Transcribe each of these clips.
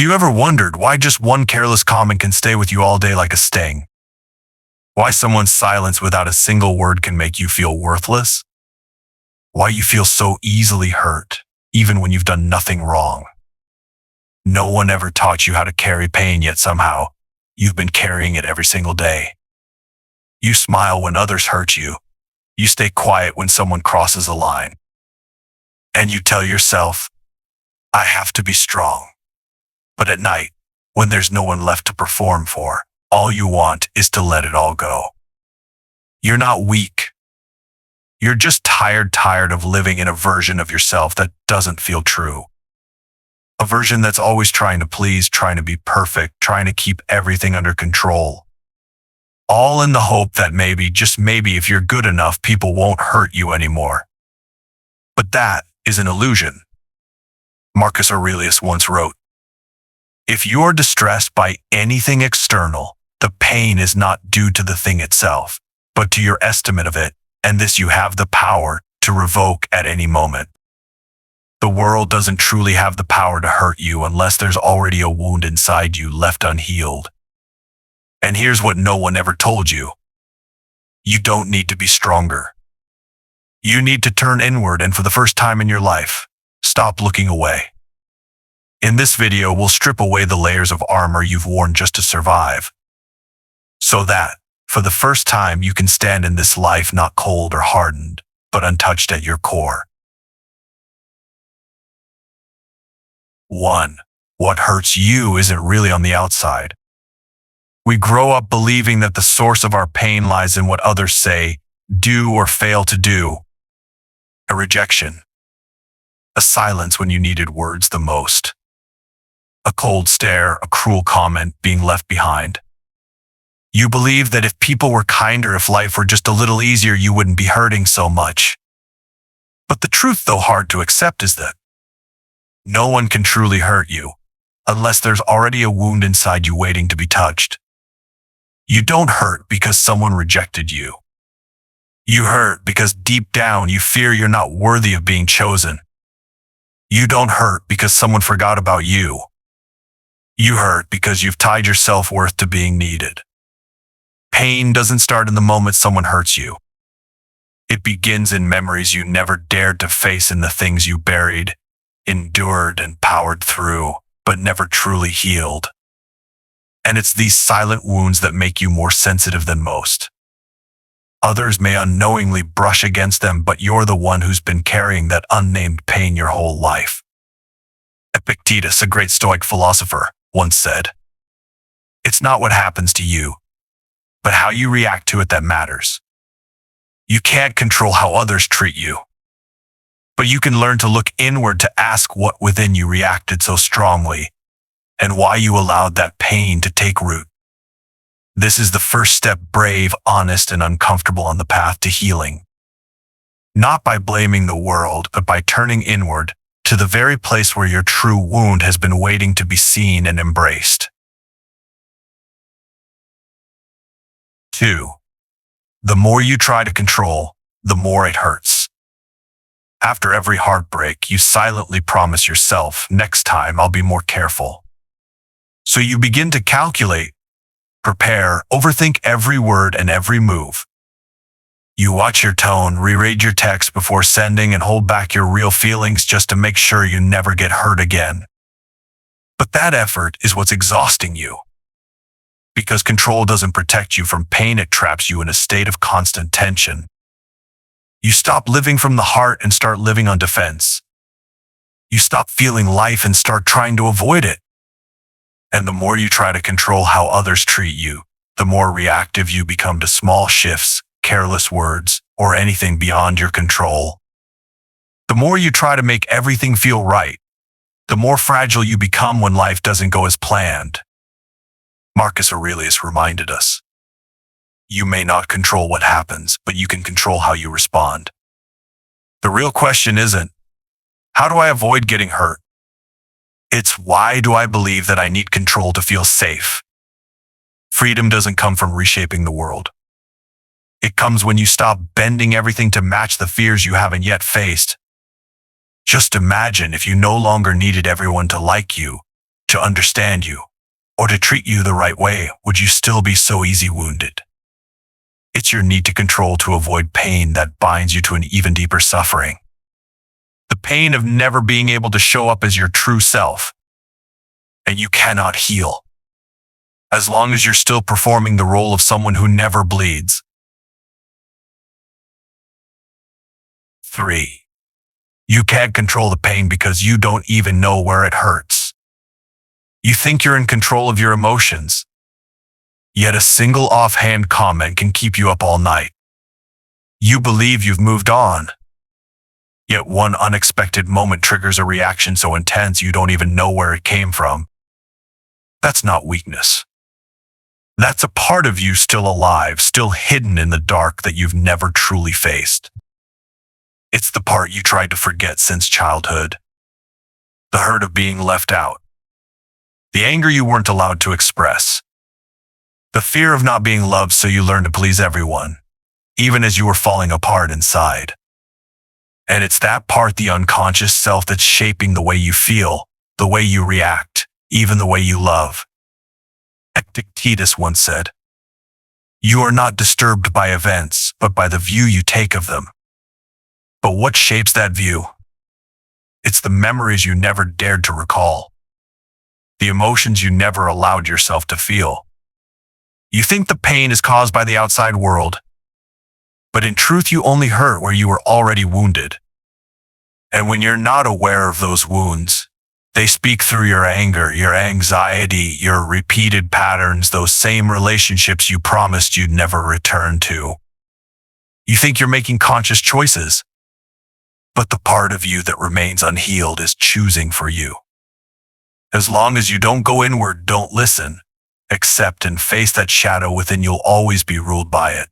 Have you ever wondered why just one careless comment can stay with you all day like a sting? Why someone's silence without a single word can make you feel worthless? Why you feel so easily hurt, even when you've done nothing wrong? No one ever taught you how to carry pain, yet somehow you've been carrying it every single day. You smile when others hurt you. You stay quiet when someone crosses a line. And you tell yourself, I have to be strong. But at night, when there's no one left to perform for, all you want is to let it all go. You're not weak. You're just tired of living in a version of yourself that doesn't feel true. A version that's always trying to please, trying to be perfect, trying to keep everything under control. All in the hope that maybe, just maybe, if you're good enough, people won't hurt you anymore. But that is an illusion. Marcus Aurelius once wrote, "If you're distressed by anything external, the pain is not due to the thing itself, but to your estimate of it, and this you have the power to revoke at any moment." The world doesn't truly have the power to hurt you unless there's already a wound inside you left unhealed. And here's what no one ever told you. You don't need to be stronger. You need to turn inward, and for the first time in your life, stop looking away. In this video, we'll strip away the layers of armor you've worn just to survive, so that, for the first time, you can stand in this life not cold or hardened, but untouched at your core. 1. What hurts you isn't really on the outside. We grow up believing that the source of our pain lies in what others say, do, or fail to do. A rejection. A silence when you needed words the most. A cold stare, a cruel comment being left behind. You believe that if people were kinder, if life were just a little easier, you wouldn't be hurting so much. But the truth, though hard to accept, is that no one can truly hurt you unless there's already a wound inside you waiting to be touched. You don't hurt because someone rejected you. You hurt because deep down you fear you're not worthy of being chosen. You don't hurt because someone forgot about you. You hurt because you've tied your self-worth to being needed. Pain doesn't start in the moment someone hurts you. It begins in memories you never dared to face, in the things you buried, endured, and powered through, but never truly healed. And it's these silent wounds that make you more sensitive than most. Others may unknowingly brush against them, but you're the one who's been carrying that unnamed pain your whole life. Epictetus, a great Stoic philosopher, once said, "It's not what happens to you, but how you react to it that matters." You can't control how others treat you, but you can learn to look inward, to ask what within you reacted so strongly, and why you allowed that pain to take root. This is the first step, brave, honest, and uncomfortable, on the path to healing. Not by blaming the world, but by turning inward, to the very place where your true wound has been waiting to be seen and embraced. 2. The more you try to control, the more it hurts. After every heartbreak, you silently promise yourself, next time I'll be more careful. So you begin to calculate, prepare, overthink every word and every move. You watch your tone, reread your text before sending, and hold back your real feelings just to make sure you never get hurt again. But that effort is what's exhausting you. Because control doesn't protect you from pain, it traps you in a state of constant tension. You stop living from the heart and start living on defense. You stop feeling life and start trying to avoid it. And the more you try to control how others treat you, the more reactive you become to small shifts, careless words, or anything beyond your control. The more you try to make everything feel right, the more fragile you become when life doesn't go as planned. Marcus Aurelius reminded us, "You may not control what happens, but you can control how you respond." The real question isn't, how do I avoid getting hurt? It's, why do I believe that I need control to feel safe? Freedom doesn't come from reshaping the world. It comes when you stop bending everything to match the fears you haven't yet faced. Just imagine if you no longer needed everyone to like you, to understand you, or to treat you the right way, would you still be so easy wounded? It's your need to control to avoid pain that binds you to an even deeper suffering. The pain of never being able to show up as your true self. And you cannot heal as long as you're still performing the role of someone who never bleeds. 3. You can't control the pain because you don't even know where it hurts. You think you're in control of your emotions, yet a single offhand comment can keep you up all night. You believe you've moved on, yet one unexpected moment triggers a reaction so intense you don't even know where it came from. That's not weakness. That's a part of you still alive, still hidden in the dark that you've never truly faced. It's the part you tried to forget since childhood. The hurt of being left out. The anger you weren't allowed to express. The fear of not being loved, so you learned to please everyone, even as you were falling apart inside. And it's that part, the unconscious self, that's shaping the way you feel, the way you react, even the way you love. Epictetus once said, "You are not disturbed by events, but by the view you take of them." But what shapes that view? It's the memories you never dared to recall, the emotions you never allowed yourself to feel. You think the pain is caused by the outside world, but in truth you only hurt where you were already wounded. And when you're not aware of those wounds, they speak through your anger, your anxiety, your repeated patterns, those same relationships you promised you'd never return to. You think you're making conscious choices, but the part of you that remains unhealed is choosing for you. As long as you don't go inward, don't listen, accept and face that shadow within, you'll always be ruled by it.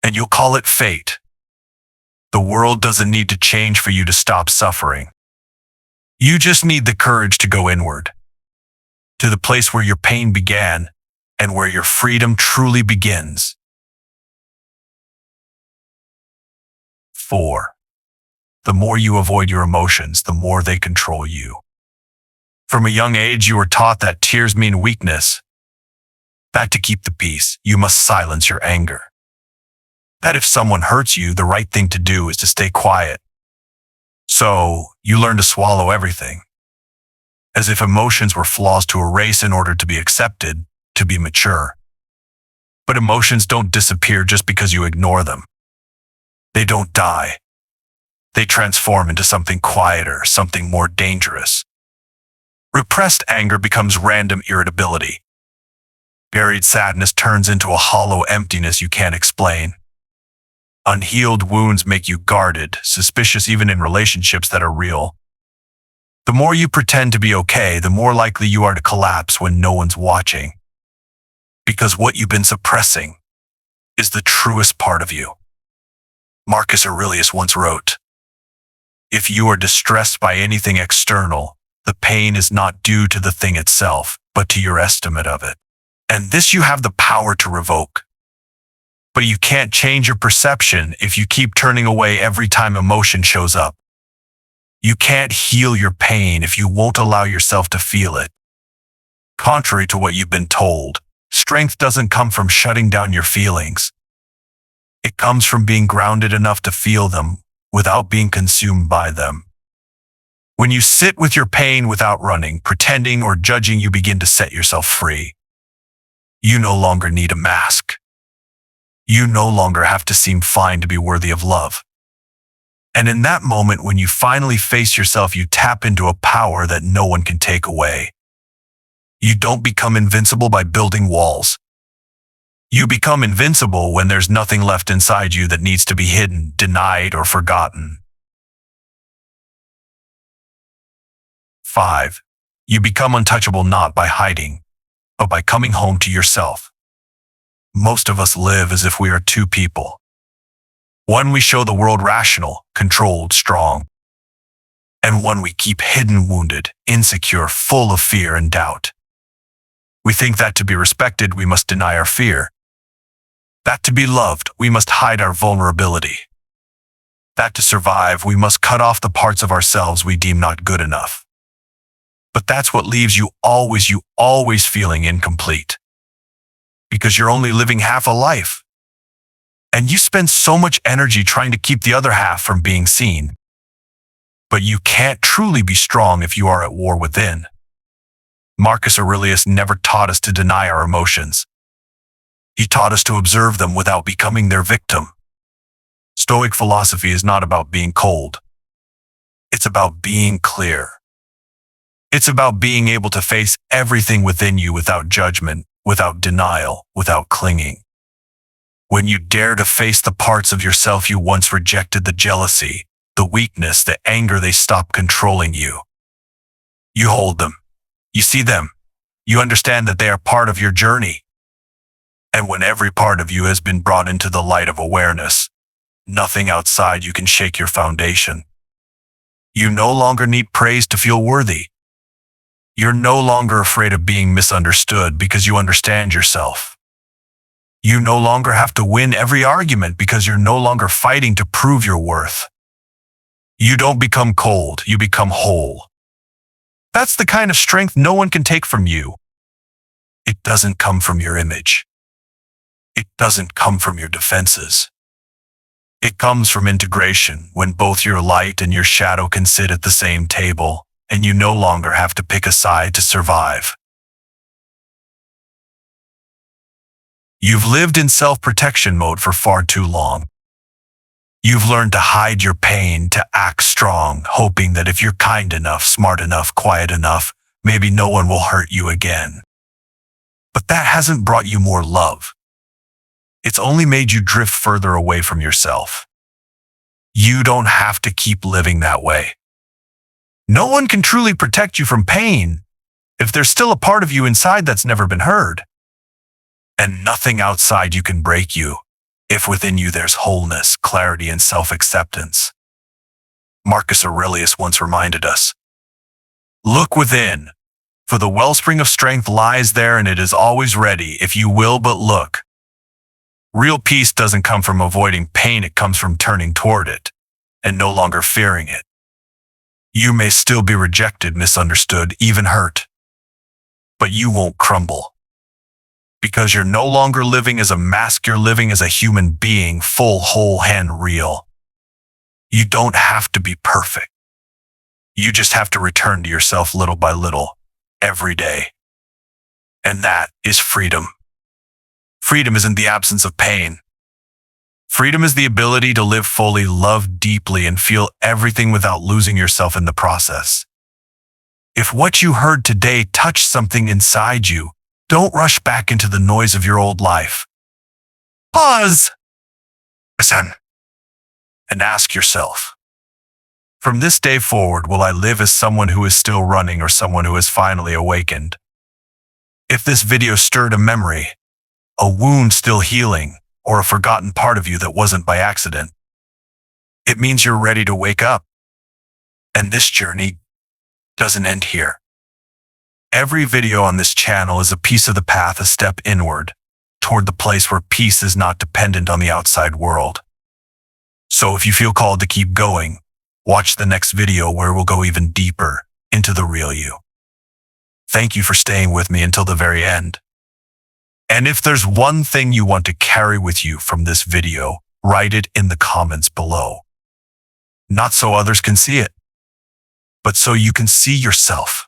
And you'll call it fate. The world doesn't need to change for you to stop suffering. You just need the courage to go inward, to the place where your pain began and where your freedom truly begins. 4. The more you avoid your emotions, the more they control you. From a young age, you were taught that tears mean weakness, that to keep the peace, you must silence your anger, that if someone hurts you, the right thing to do is to stay quiet. So, you learn to swallow everything, as if emotions were flaws to erase in order to be accepted, to be mature. But emotions don't disappear just because you ignore them. They don't die. They transform into something quieter, something more dangerous. Repressed anger becomes random irritability. Buried sadness turns into a hollow emptiness you can't explain. Unhealed wounds make you guarded, suspicious even in relationships that are real. The more you pretend to be okay, the more likely you are to collapse when no one's watching. Because what you've been suppressing is the truest part of you. Marcus Aurelius once wrote, "If you are distressed by anything external, the pain is not due to the thing itself, but to your estimate of it. And this you have the power to revoke. But you can't change your perception if you keep turning away every time emotion shows up. You can't heal your pain if you won't allow yourself to feel it. Contrary to what you've been told, strength doesn't come from shutting down your feelings. It comes from being grounded enough to feel them without being consumed by them. When you sit with your pain without running, pretending, or judging, you begin to set yourself free. You no longer need a mask. You no longer have to seem fine to be worthy of love. And in that moment, when you finally face yourself, you tap into a power that no one can take away. You don't become invincible by building walls. You become invincible when there's nothing left inside you that needs to be hidden, denied, or forgotten. 5. You become untouchable not by hiding, but by coming home to yourself. Most of us live as if we are two people. One we show the world rational, controlled, strong. And one we keep hidden, wounded, insecure, full of fear and doubt. We think that to be respected, we must deny our fear. That to be loved, we must hide our vulnerability. That to survive, we must cut off the parts of ourselves we deem not good enough. But that's what leaves you always feeling incomplete. Because you're only living half a life. And you spend so much energy trying to keep the other half from being seen. But you can't truly be strong if you are at war within. Marcus Aurelius never taught us to deny our emotions. He taught us to observe them without becoming their victim. Stoic philosophy is not about being cold. It's about being clear. It's about being able to face everything within you without judgment, without denial, without clinging. When you dare to face the parts of yourself you once rejected, the jealousy, the weakness, the anger, they stop controlling you. You hold them. You see them. You understand that they are part of your journey. And when every part of you has been brought into the light of awareness, nothing outside you can shake your foundation. You no longer need praise to feel worthy. You're no longer afraid of being misunderstood because you understand yourself. You no longer have to win every argument because you're no longer fighting to prove your worth. You don't become cold, you become whole. That's the kind of strength no one can take from you. It doesn't come from your image. It doesn't come from your defenses. It comes from integration, when both your light and your shadow can sit at the same table, and you no longer have to pick a side to survive. You've lived in self-protection mode for far too long. You've learned to hide your pain, to act strong, hoping that if you're kind enough, smart enough, quiet enough, maybe no one will hurt you again. But that hasn't brought you more love. It's only made you drift further away from yourself. You don't have to keep living that way. No one can truly protect you from pain if there's still a part of you inside that's never been heard. And nothing outside you can break you if within you there's wholeness, clarity, and self-acceptance. Marcus Aurelius once reminded us, "Look within, for the wellspring of strength lies there, and it is always ready if you will but look." Real peace doesn't come from avoiding pain, it comes from turning toward it and no longer fearing it. You may still be rejected, misunderstood, even hurt, but you won't crumble. Because you're no longer living as a mask, you're living as a human being, full, whole, and real. You don't have to be perfect. You just have to return to yourself little by little, every day. And that is freedom. Freedom isn't the absence of pain. Freedom is the ability to live fully, love deeply, and feel everything without losing yourself in the process. If what you heard today touched something inside you, don't rush back into the noise of your old life. Pause. Listen. And ask yourself, from this day forward, will I live as someone who is still running or someone who has finally awakened? If this video stirred a memory, a wound still healing, or a forgotten part of you that wasn't by accident, it means you're ready to wake up. And this journey doesn't end here. Every video on this channel is a piece of the path, a step inward, toward the place where peace is not dependent on the outside world. So if you feel called to keep going, watch the next video where we'll go even deeper into the real you. Thank you for staying with me until the very end. And if there's one thing you want to carry with you from this video, write it in the comments below. Not so others can see it, but so you can see yourself.